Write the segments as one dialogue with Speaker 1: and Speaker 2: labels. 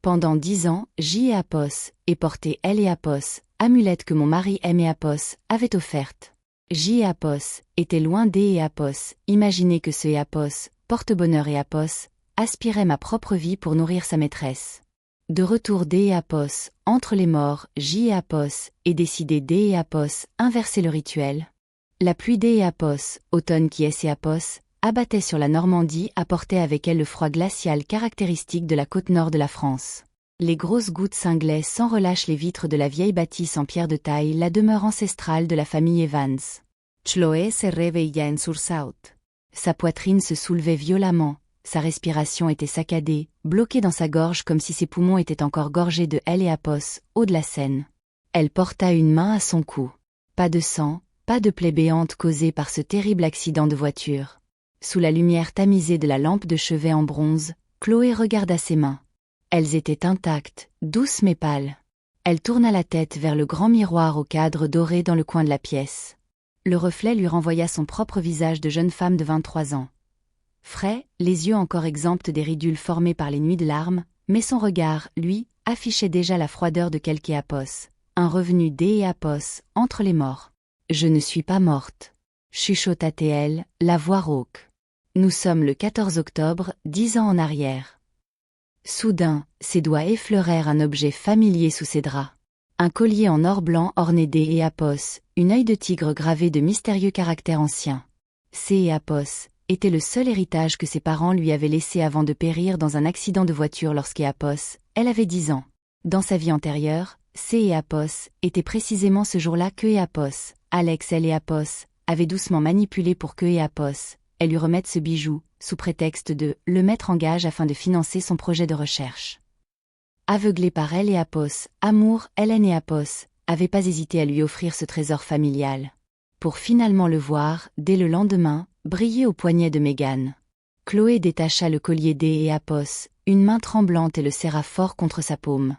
Speaker 1: Pendant 10 ans, J et Apos, et porté L et Apos, amulette que mon mari M et Apos avait offerte. J et Apos, était loin D et Apos, imaginez que ce et Apos, porte-bonheur et Apos, aspirait ma propre vie pour nourrir sa maîtresse. De retour D et Apos, entre les morts, J et Apos, et décidé D et Apos, inverser le rituel. La pluie D et Apos, automne qui est et Apos, abattait sur la Normandie, apportait avec elle le froid glacial caractéristique de la côte nord de la France. Les grosses gouttes cinglaient sans relâche les vitres de la vieille bâtisse en pierre de taille, la demeure ancestrale de la famille Evans. Chloé se réveilla en sursaut. Sa poitrine se soulevait violemment, sa respiration était saccadée, bloquée dans sa gorge comme si ses poumons étaient encore gorgés de L et Apos, eau de la Seine. Elle porta une main à son cou. Pas de sang, pas de plaie béante causée par ce terrible accident de voiture. Sous la lumière tamisée de la lampe de chevet en bronze, Chloé regarda ses mains. Elles étaient intactes, douces mais pâles. Elle tourna la tête vers le grand miroir au cadre doré dans le coin de la pièce. Le reflet lui renvoya son propre visage de jeune femme de 23 ans. Frais, les yeux encore exempts des ridules formées par les nuits de larmes, mais son regard, lui, affichait déjà la froideur de quelque Apos, un revenu D et Apos, entre les morts. « Je ne suis pas morte », chuchota-t-elle, la voix rauque. Nous sommes le 14 octobre, 10 ans en arrière. Soudain, ses doigts effleurèrent un objet familier sous ses draps. Un collier en or blanc orné D et Apos, une œil de tigre gravé de mystérieux caractères anciens. C et Apos était le seul héritage que ses parents lui avaient laissé avant de périr dans un accident de voiture lorsqu'Apos, elle avait 10 ans. Dans sa vie antérieure, C et Apos étaient précisément ce jour-là que Apos, Alex L et Apos, avaient doucement manipulé pour que Apos, elle lui remette ce bijou, sous prétexte de le mettre en gage afin de financer son projet de recherche. Aveuglée par elle et Apos, amour, Hélène et Apos, avait pas hésité à lui offrir ce trésor familial. Pour finalement le voir, dès le lendemain, briller au poignet de Mégane. Chloé détacha le collier D et Apos, une main tremblante et le serra fort contre sa paume.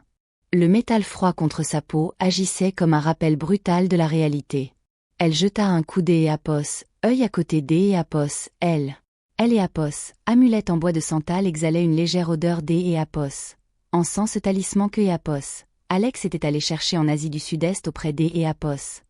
Speaker 1: Le métal froid contre sa peau agissait comme un rappel brutal de la réalité. Elle jeta un coup D et Apos, œil à côté D et Apos, elle et Apos, amulette en bois de santal exhalait une légère odeur D et Apos. Encens ce talisman que Apos, Alex était allé chercher en Asie du Sud-Est auprès D et Apos.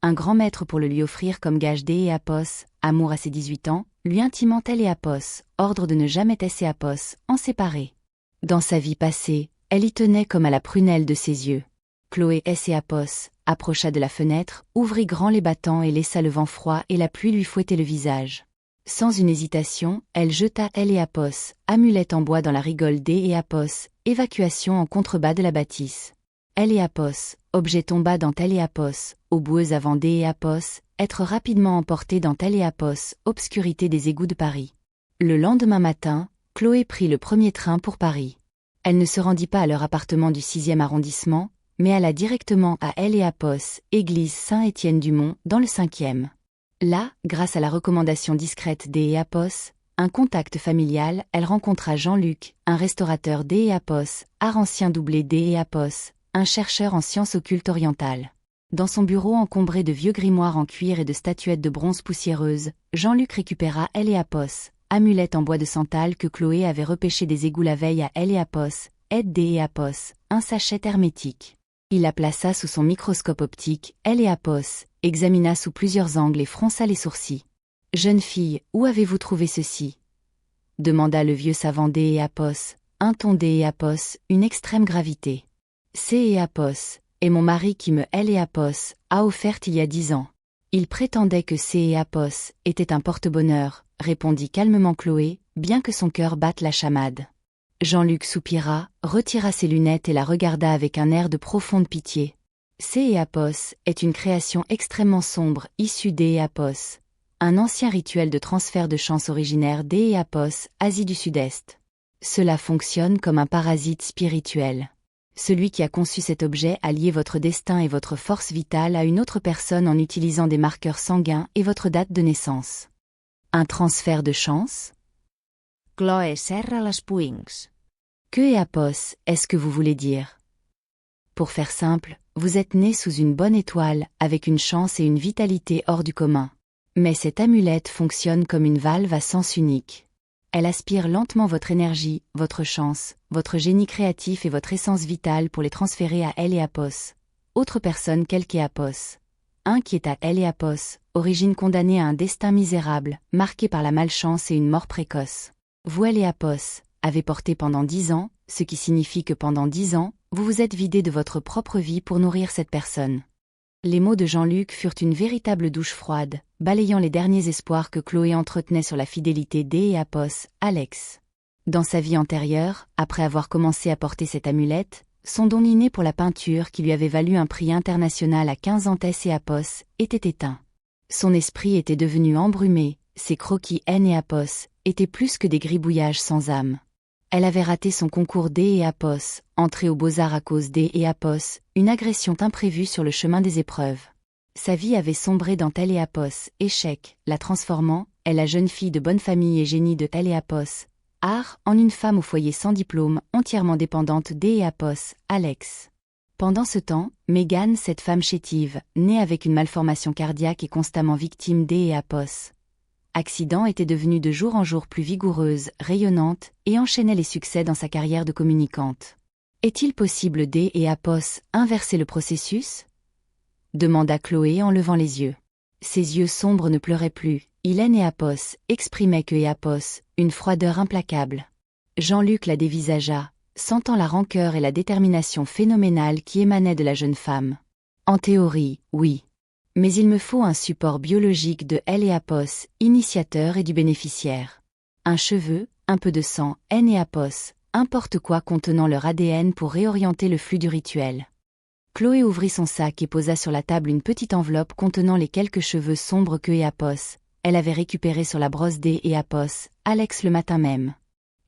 Speaker 1: Un grand maître pour le lui offrir comme gage D et Apos, amour à ses 18 ans, lui intimant elle et Apos, ordre de ne jamais tesser Apos, en séparer. Dans sa vie passée, elle y tenait comme à la prunelle de ses yeux. Chloé S et Apos, approcha de la fenêtre, ouvrit grand les battants et laissa le vent froid et la pluie lui fouetter le visage. Sans une hésitation, elle jeta elle et Apos, amulette en bois dans la rigole D et Apos, évacuation en contrebas de la bâtisse. Elle et Apos, objet tomba dans elle et Apos, aux boueuses avant D et Apos, être rapidement emporté dans elle et Apos, obscurité des égouts de Paris. Le lendemain matin, Chloé prit le premier train pour Paris. Elle ne se rendit pas à leur appartement du 6e arrondissement, mais alla directement à elle et Apos, église Saint-Étienne-du-Mont, dans le 5e. Là, grâce à la recommandation discrète D et Apos, un contact familial, elle rencontra Jean-Luc, un restaurateur D et Apos, art ancien doublé D et Apos, un chercheur en sciences occultes orientales. Dans son bureau encombré de vieux grimoires en cuir et de statuettes de bronze poussiéreuses, Jean-Luc récupéra elle et Apos, amulette en bois de santal que Chloé avait repêché des égouts la veille à elle et Apos, aide D et Apos, un sachet hermétique. Il la plaça sous son microscope optique, elle et Apos, examina sous plusieurs angles et fronça les sourcils. « Jeune fille, où avez-vous trouvé ceci ?» demanda le vieux savant D et Apos, un ton D et Apos, une extrême gravité. « C et Apos, et mon mari qui me elle et Apos, a offerte il y a 10 ans. Il prétendait que C et Apos était un porte-bonheur, répondit calmement Chloé, bien que son cœur batte la chamade. Jean-Luc soupira, retira ses lunettes et la regarda avec un air de profonde pitié. C et Apos est une création extrêmement sombre issue D et Apos, un ancien rituel de transfert de chance originaire D et Apos, Asie du Sud-Est. Cela fonctionne comme un parasite spirituel. Celui qui a conçu cet objet a lié votre destin et votre force vitale à une autre personne en utilisant des marqueurs sanguins et votre date de naissance. Un transfert de chance?
Speaker 2: Chloé serra les poings.
Speaker 1: Que et Apos, est-ce que vous voulez dire? Pour faire simple, vous êtes né sous une bonne étoile, avec une chance et une vitalité hors du commun. Mais cette amulette fonctionne comme une valve à sens unique. Elle aspire lentement votre énergie, votre chance, votre génie créatif et votre essence vitale pour les transférer à Eléapos. Autre personne qu'Eléapos. Un qui est à Eléapos, origine condamnée à un destin misérable, marqué par la malchance et une mort précoce. Vous Eléapos, avez porté pendant 10 ans, ce qui signifie que pendant 10 ans, vous vous êtes vidé de votre propre vie pour nourrir cette personne. Les mots de Jean-Luc furent une véritable douche froide, balayant les derniers espoirs que Chloé entretenait sur la fidélité d'Eléapos, Alex. Dans sa vie antérieure, après avoir commencé à porter cette amulette, son don inné pour la peinture qui lui avait valu un prix international à 15 ans Eléapos était éteint. Son esprit était devenu embrumé, ses croquis Enéapos étaient plus que des gribouillages sans âme. Elle avait raté son concours d'Eléapos, entrée aux Beaux-Arts à cause d'Eléapos, une agression imprévue sur le chemin des épreuves. Sa vie avait sombré dans Eléapos, échec, la transformant, elle la jeune fille de bonne famille et génie de Eléapos, en une femme au foyer sans diplôme, entièrement dépendante d'Eléapos, Alex. Pendant ce temps, Megan, cette femme chétive, née avec une malformation cardiaque et constamment victime d'Eléapos, accident était devenue de jour en jour plus vigoureuse, rayonnante, et enchaînait les succès dans sa carrière de communicante. Est-il possible d'Eléapos inverser le processus? Demanda Chloé en levant les yeux. Ses yeux sombres ne pleuraient plus, Eléapos exprimait que Eléapos, une froideur implacable. Jean-Luc la dévisagea, sentant la rancœur et la détermination phénoménale qui émanaient de la jeune femme. En théorie, oui. Mais il me faut un support biologique de Eléapos, initiateur et du bénéficiaire. Un cheveu, un peu de sang, Enéapos, importe quoi contenant leur ADN pour réorienter le flux du rituel. Chloé ouvrit son sac et posa sur la table une petite enveloppe contenant les quelques cheveux sombres que Eléapos, elle avait récupérés sur la brosse d'Eléapos, Alex le matin même.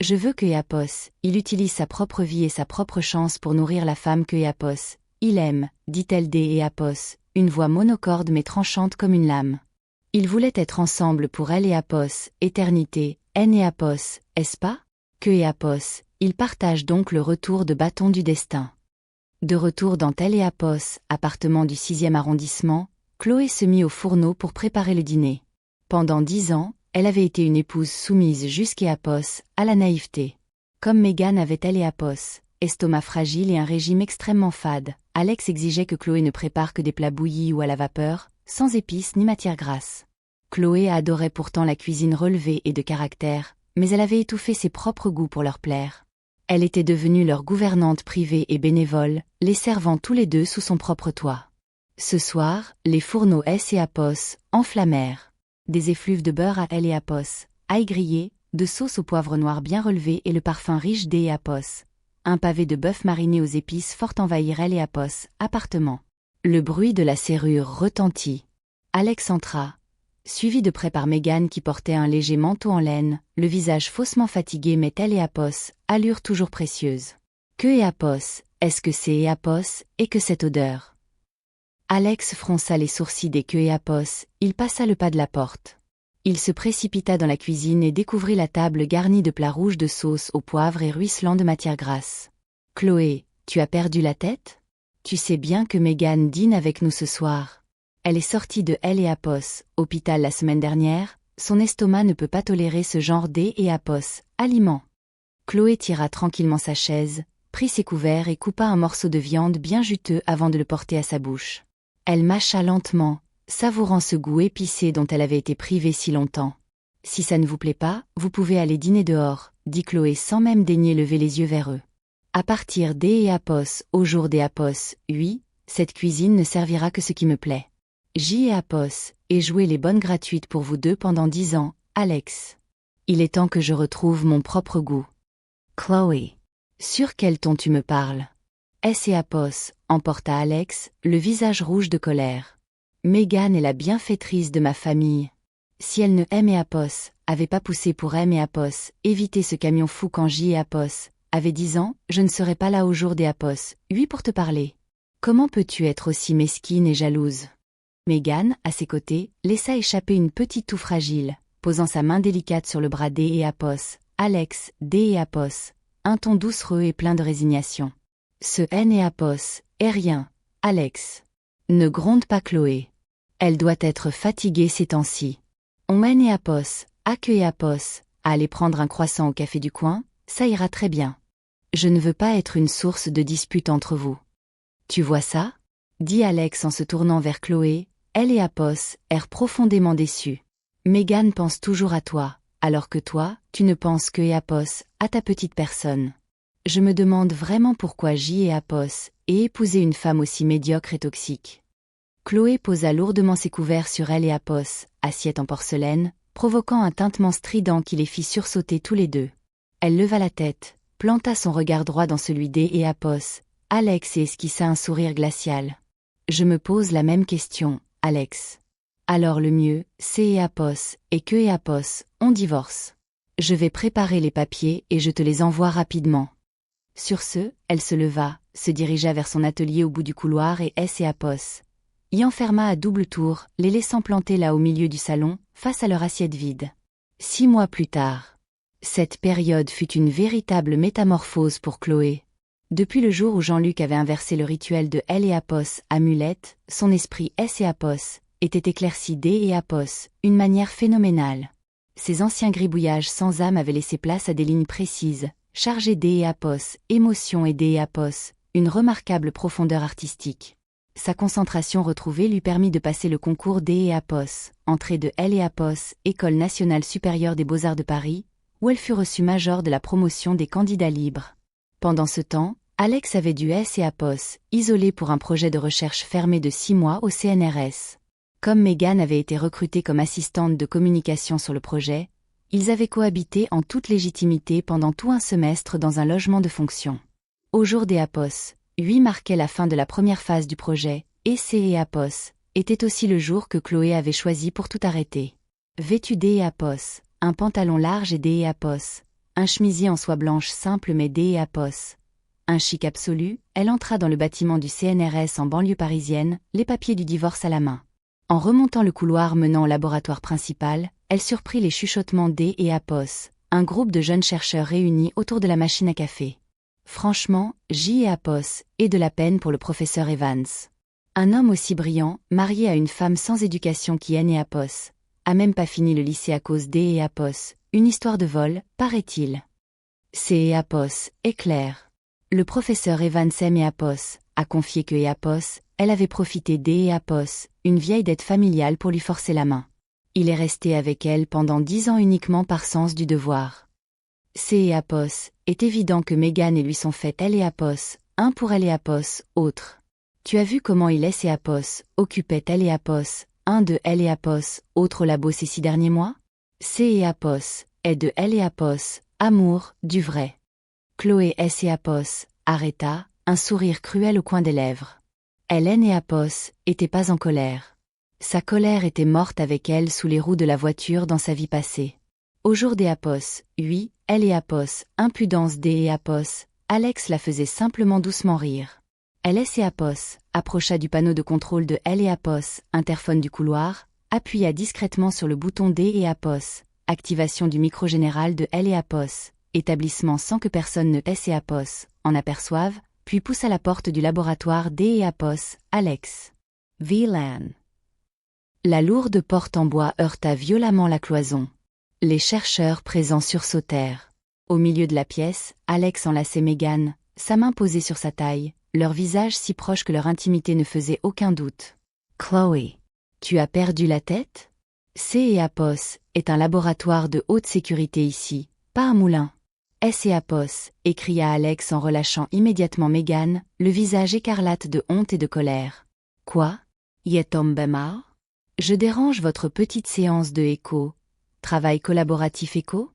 Speaker 1: Je veux que Eléapos, il utilise sa propre vie et sa propre chance pour nourrir la femme que Eléapos, il aime, dit-elle d'Eléapos, une voix monocorde mais tranchante comme une lame. Ils voulaient être ensemble pour Eléapos, éternité, Enéapos, est-ce pas? Que Eléapos, ils partagent donc le retour de bâton du destin. De retour dans Eléapos, appartement du 6e arrondissement, Chloé se mit au fourneau pour préparer le dîner. Pendant 10 ans, elle avait été une épouse soumise jusqu'Eléapos, à la naïveté. Comme Megan avait Eléapos, estomac fragile et un régime extrêmement fade, Alex exigeait que Chloé ne prépare que des plats bouillis ou à la vapeur, sans épices ni matière grasse. Chloé adorait pourtant la cuisine relevée et de caractère, mais elle avait étouffé ses propres goûts pour leur plaire. Elle était devenue leur gouvernante privée et bénévole, les servant tous les deux sous son propre toit. Ce soir, les fourneaux Eléapos enflammèrent. Des effluves de beurre à Eléapos, ail grillé, de sauce au poivre noir bien relevée et le parfum riche d'Eléapos. Un pavé de bœuf mariné aux épices fort envahir Eléapos, appartement. Le bruit de la serrure retentit. Alex entra, suivi de près par Megan qui portait un léger manteau en laine, le visage faussement fatigué mais Eléapos, allure toujours précieuse. Que Eléapos, est-ce que c'est Eléapos, et que cette odeur? Alex fronça les sourcils dès que Eléapos, il passa le pas de la porte. Il se précipita dans la cuisine et découvrit la table garnie de plats rouges de sauce au poivre et ruisselant de matière grasse. « Chloé, tu as perdu la tête? Tu sais bien que Megan dîne avec nous ce soir. Elle est sortie de Eléapos, hôpital la semaine dernière, son estomac ne peut pas tolérer ce genre d'Eléapos, aliment. » Chloé tira tranquillement sa chaise, prit ses couverts et coupa un morceau de viande bien juteux avant de le porter à sa bouche. Elle mâcha lentement, savourant ce goût épicé dont elle avait été privée si longtemps. « Si ça ne vous plaît pas, vous pouvez aller dîner dehors, » dit Chloé sans même daigner lever les yeux vers eux. À partir d'Eléapos au jour d'Eléapos, oui, cette cuisine ne servira que ce qui me plaît. J'Eléapos, et jouer les bonnes gratuites pour vous deux pendant 10 ans, Alex. Il est temps que je retrouve mon propre goût. Chloé. Sur quel ton tu me parles? Eléapos, emporta Alex, le visage rouge de colère. Megan est la bienfaitrice de ma famille. Si elle ne Eléapos, avait pas poussé pour Eléapos, éviter ce camion fou quand J'Eléapos avait 10 ans, je ne serais pas là au jour d'Eléapos, oui pour te parler. Comment peux-tu être aussi mesquine et jalouse? Megan, à ses côtés, laissa échapper une petite toux fragile, posant sa main délicate sur le bras d'Eléapos. Alex, d'Eléapos, un ton doucereux et plein de résignation. Ce Eléapos est rien, Alex. Ne gronde pas Chloé. Elle doit être fatiguée ces temps-ci. On Eléapos, a que Eléapos, à aller prendre un croissant au café du coin, ça ira très bien. Je ne veux pas être une source de dispute entre vous. Tu vois ça? Dit Alex en se tournant vers Chloé, elle et Apos, air profondément déçus. Megan pense toujours à toi, alors que toi, tu ne penses que Apos, à ta petite personne. Je me demande vraiment pourquoi J et Apos aient épousé une femme aussi médiocre et toxique. Chloé posa lourdement ses couverts sur elle et Apos, assiette en porcelaine, provoquant un tintement strident qui les fit sursauter tous les deux. Elle leva la tête, planta son regard droit dans celui d'E et Apos, Alex et esquissa un sourire glacial. Je me pose la même question, Alex. Alors le mieux, c'est Apos, et que Apos, on divorce. Je vais préparer les papiers et je te les envoie rapidement. Sur ce, elle se leva, se dirigea vers son atelier au bout du couloir et Apos y enferma à double tour, les laissant planter là au milieu du salon, face à leur assiette vide. 6 mois plus tard. Cette période fut une véritable métamorphose pour Chloé. Depuis le jour où Jean-Luc avait inversé le rituel de elle et Apos à Mulette, son esprit et Apos était éclairci d'E et Apos, une manière phénoménale. Ces anciens gribouillages sans âme avaient laissé place à des lignes précises, chargées d'E et Apos, émotion et d'E et Apos, une remarquable profondeur artistique. Sa concentration retrouvée lui permit de passer le concours d'E et Apos, entrée de elle et Apos, École nationale supérieure des beaux-arts de Paris, où elle fut reçue major de la promotion des candidats libres. Pendant ce temps, Alex avait dû et Apos, isolé pour un projet de recherche fermé de 6 mois au CNRS. Comme Megan avait été recrutée comme assistante de communication sur le projet, ils avaient cohabité en toute légitimité pendant tout un semestre dans un logement de fonction. Au jour des Apos, 8 marquait la fin de la première phase du projet, et Apos était aussi le jour que Chloé avait choisi pour tout arrêter. Vêtue d'E Apos, un pantalon large et d'E Apos, un chemisier en soie blanche simple mais d'E Apos. Un chic absolu, elle entra dans le bâtiment du CNRS en banlieue parisienne, les papiers du divorce à la main. En remontant le couloir menant au laboratoire principal, elle surprit les chuchotements d'E et Apos, un groupe de jeunes chercheurs réunis autour de la machine à café. Franchement, J et Apos, et de la peine pour le professeur Evans. Un homme aussi brillant, marié à une femme sans éducation qui et Apos, a même pas fini le lycée à cause d'E et Apos, une histoire de vol, paraît-il. C'est Apos, est clair. Le professeur Evans et Apos a confié que Apos, elle avait profité d'E Apos, une vieille dette familiale pour lui forcer la main. Il est resté avec elle pendant 10 ans uniquement par sens du devoir. C'est Apos, est évident que Megan et lui sont faites elle et Apos, un pour elle et Apos, autre. Tu as vu comment il et Apos, occupait elle et Apos, un de elle et Apos, autre au labo ces 6 derniers mois? C'est Apos, est de elle et Apos, amour, du vrai. Chloé et Apos, arrêta, un sourire cruel au coin des lèvres. Hélène et Apos, était pas en colère. Sa colère était morte avec elle sous les roues de la voiture dans sa vie passée. Au jour des Apos, oui, elle et Apos, impudence d'E et Apos, Alex la faisait simplement doucement rire. Elle et Apos, approcha du panneau de contrôle de elle et Apos, interphone du couloir, appuya discrètement sur le bouton d'E et Apos, activation du micro général de elle et Apos, établissement sans que personne ne et Apos en aperçoive, puis poussa la porte du laboratoire d'E et Apos, Alex. VLAN. La lourde porte en bois heurta violemment la cloison. Les chercheurs présents sursautèrent. Au milieu de la pièce, Alex enlaçait Megan, sa main posée sur sa taille, leurs visages si proches que leur intimité ne faisait aucun doute. Chloé, tu as perdu la tête? Apos est un laboratoire de haute sécurité ici, pas un moulin. Apos, écria Alex en relâchant immédiatement Megan, le visage écarlate de honte et de colère. Quoi? Yetom Bemar? Je dérange votre petite séance de écho. Travail collaboratif écho?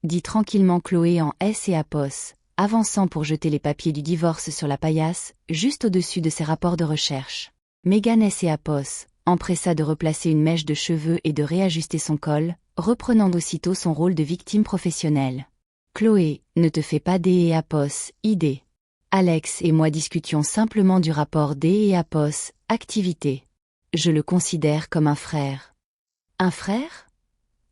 Speaker 1: Dit tranquillement Chloé en Apos, avançant pour jeter les papiers du divorce sur la paillasse, juste au-dessus de ses rapports de recherche. Megan Apos, empressa de replacer une mèche de cheveux et de réajuster son col, reprenant aussitôt son rôle de victime professionnelle. Chloé, ne te fais pas d'E Apos, idée. Alex et moi discutions simplement du rapport d'E Apos, activité. Je le considère comme un frère. Un frère?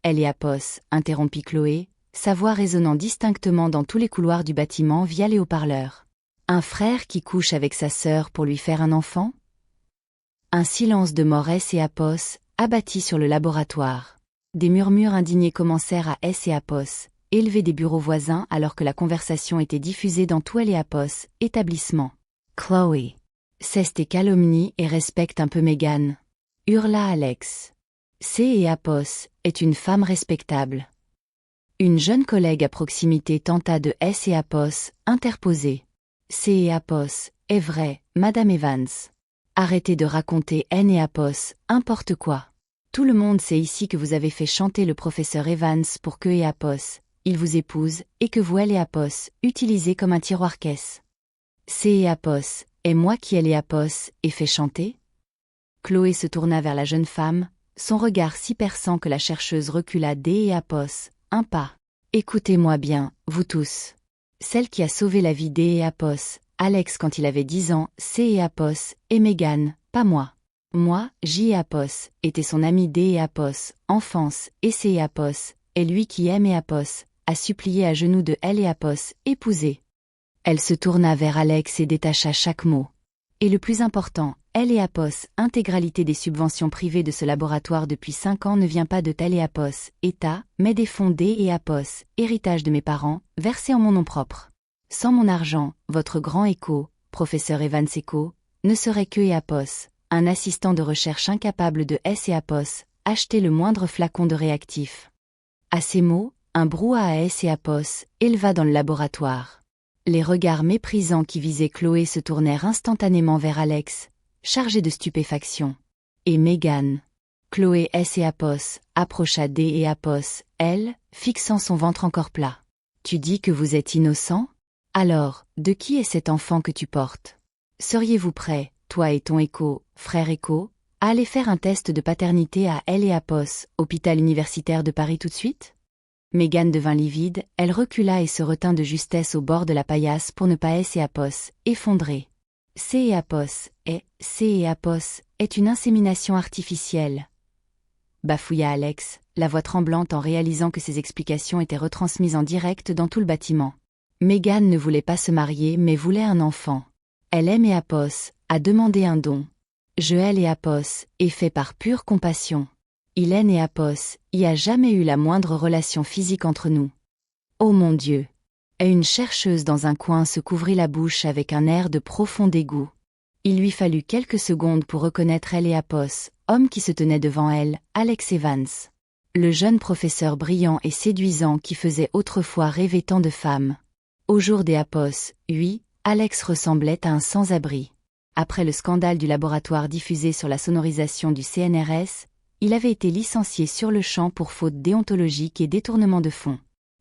Speaker 1: Elle et Apos, interrompit Chloé, sa voix résonnant distinctement dans tous les couloirs du bâtiment via les haut-parleurs. Un frère qui couche avec sa sœur pour lui faire un enfant? Un silence de mort et Apos, abattit sur le laboratoire. Des murmures indignés commencèrent à S et Apos, élevés des bureaux voisins alors que la conversation était diffusée dans tout L et Apos, établissement. Chloé. Cesse tes calomnies et respecte un peu Megan. Hurla Alex. C et Apos est une femme respectable. Une jeune collègue à proximité tenta de S et Apos, interposer. C et Apos, est vrai, Madame Evans. Arrêtez de raconter N et Apos, importe quoi. Tout le monde sait ici que vous avez fait chanter le professeur Evans pour que et Apos, il vous épouse, et que vous L et Apos, utilisez comme un tiroir-caisse. C et Apos, est moi qui L et Apos, et fait chanter? Chloé se tourna vers la jeune femme, son regard si perçant que la chercheuse recula D et Apos, un pas. Écoutez-moi bien, vous tous. Celle qui a sauvé la vie D et Apos, Alex quand il avait 10 ans, C et Apos, et Megan, pas moi. Moi, J et Apos, était son ami D et Apos, enfance, et C et Apos, est lui qui aime et Apos, a supplié à genoux de L et Apos, épouser. Elle se tourna vers Alex et détacha chaque mot. Et le plus important, L et Apos, intégralité des subventions privées de ce laboratoire depuis 5 ans ne vient pas de L et Apos, État, mais des fonds D et Apos, héritage de mes parents, versés en mon nom propre. Sans mon argent, votre grand écho, professeur Evans Echo, ne serait que et Apos, un assistant de recherche incapable de S et Apos, acheter le moindre flacon de réactif. À ces mots, un brouhaha à S et Apos éleva dans le laboratoire. Les regards méprisants qui visaient Chloé se tournèrent instantanément vers Alex, chargé de stupéfaction. Et Megan. Chloé S et Apos approcha D et Apos, elle, fixant son ventre encore plat. Tu dis que vous êtes innocent? Alors, de qui est cet enfant que tu portes? Seriez-vous prêts, toi et ton écho, frère écho, à aller faire un test de paternité à L et Apos, hôpital universitaire de Paris tout de suite? Megan devint livide, elle recula et se retint de justesse au bord de la paillasse pour ne pas S et Apos, effondrer. C et Apos est une insémination artificielle. Bafouilla Alex, la voix tremblante en réalisant que ses explications étaient retransmises en direct dans tout le bâtiment. Megan ne voulait pas se marier mais voulait un enfant. Elle aime et Apos, a demandé un don. Je L et Apos, est fait par pure compassion. Il N et Apos, y a jamais eu la moindre relation physique entre nous. Oh mon Dieu! Et une chercheuse dans un coin se couvrit la bouche avec un air de profond dégoût. Il lui fallut quelques secondes pour reconnaître L et Apos, homme qui se tenait devant elle, Alex Evans. Le jeune professeur brillant et séduisant qui faisait autrefois rêver tant de femmes. Au jour des Apos, oui, Alex ressemblait à un sans-abri. Après le scandale du laboratoire diffusé sur la sonorisation du CNRS, il avait été licencié sur le champ pour faute déontologique et détournement de fonds.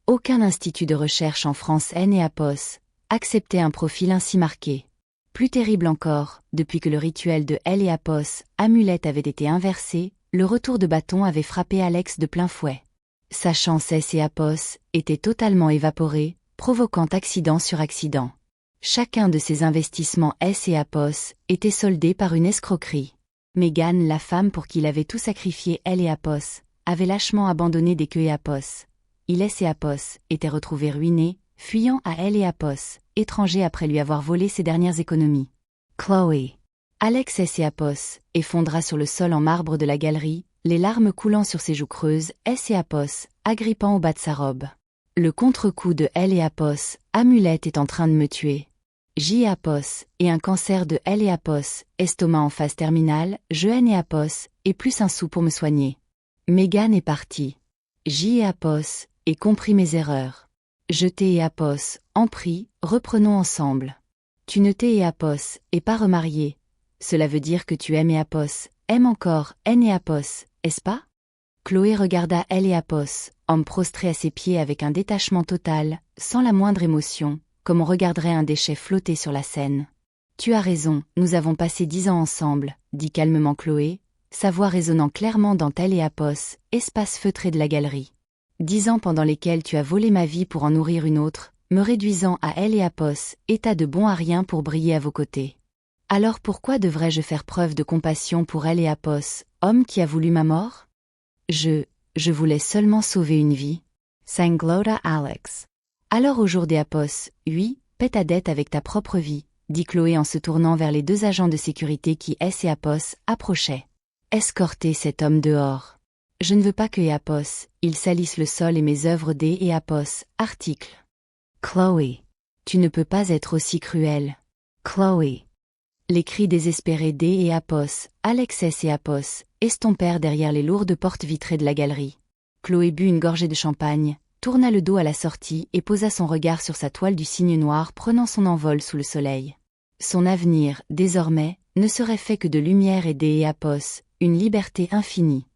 Speaker 1: Aucun institut de recherche en France N et Apos acceptait un profil ainsi marqué. Plus terrible encore, depuis que le rituel de L et Apos, amulette avait été inversé, le retour de bâton avait frappé Alex de plein fouet. Sa chance S et Apos était totalement évaporée, provoquant accident sur accident. Chacun de ses investissements S et Apos était soldé par une escroquerie. Megan, la femme pour qui il avait tout sacrifié L et Apos, avait lâchement abandonné des queues et Apos. Il S et Apos était retrouvé ruiné, fuyant à L et Apos, étranger après lui avoir volé ses dernières économies. Chloé. Alex S et Apos effondra sur le sol en marbre de la galerie, les larmes coulant sur ses joues creuses, S et Apos, agrippant au bas de sa robe. Le contre-coup de L et Apos, amulette est en train de me tuer. J et Apos, et un cancer de L et Apos, estomac en phase terminale, je N et Apos, et plus un sou pour me soigner. Megan est partie. J et Apos, et compris mes erreurs. Je T et Apos, en prie, reprenons ensemble. Tu ne T et Apos, et pas remarié. Cela veut dire que tu aimes et Apos, aime encore, N et Apos, est-ce pas? Chloé regarda L et Apos, homme prostré à ses pieds avec un détachement total, sans la moindre émotion, comme on regarderait un déchet flotter sur la Seine. Tu as raison, nous avons passé 10 ans ensemble, dit calmement Chloé, sa voix résonnant clairement dans L et Apos, espace feutré de la galerie. 10 ans pendant lesquels tu as volé ma vie pour en nourrir une autre, me réduisant à L et Apos, état de bon à rien pour briller à vos côtés. Alors pourquoi devrais-je faire preuve de compassion pour L et Apos, homme qui a voulu ma mort? Je voulais seulement sauver une vie. Sanglota Alex. Alors au jour des Apos, oui, paie ta dette avec ta propre vie, dit Chloé en se tournant vers les 2 agents de sécurité qui S et Apos approchaient. Escortez cet homme dehors. Je ne veux pas que Eapos, ils salissent le sol et mes œuvres des Eapos. Article. Chloé. Tu ne peux pas être aussi cruel. Chloé. Les cris désespérés des Eapos, Alexès Eapos, estompèrent derrière les lourdes portes vitrées de la galerie. Chloé but une gorgée de champagne, tourna le dos à la sortie et posa son regard sur sa toile du cygne noir prenant son envol sous le soleil. Son avenir, désormais, ne serait fait que de lumière et des Eapos, une liberté infinie.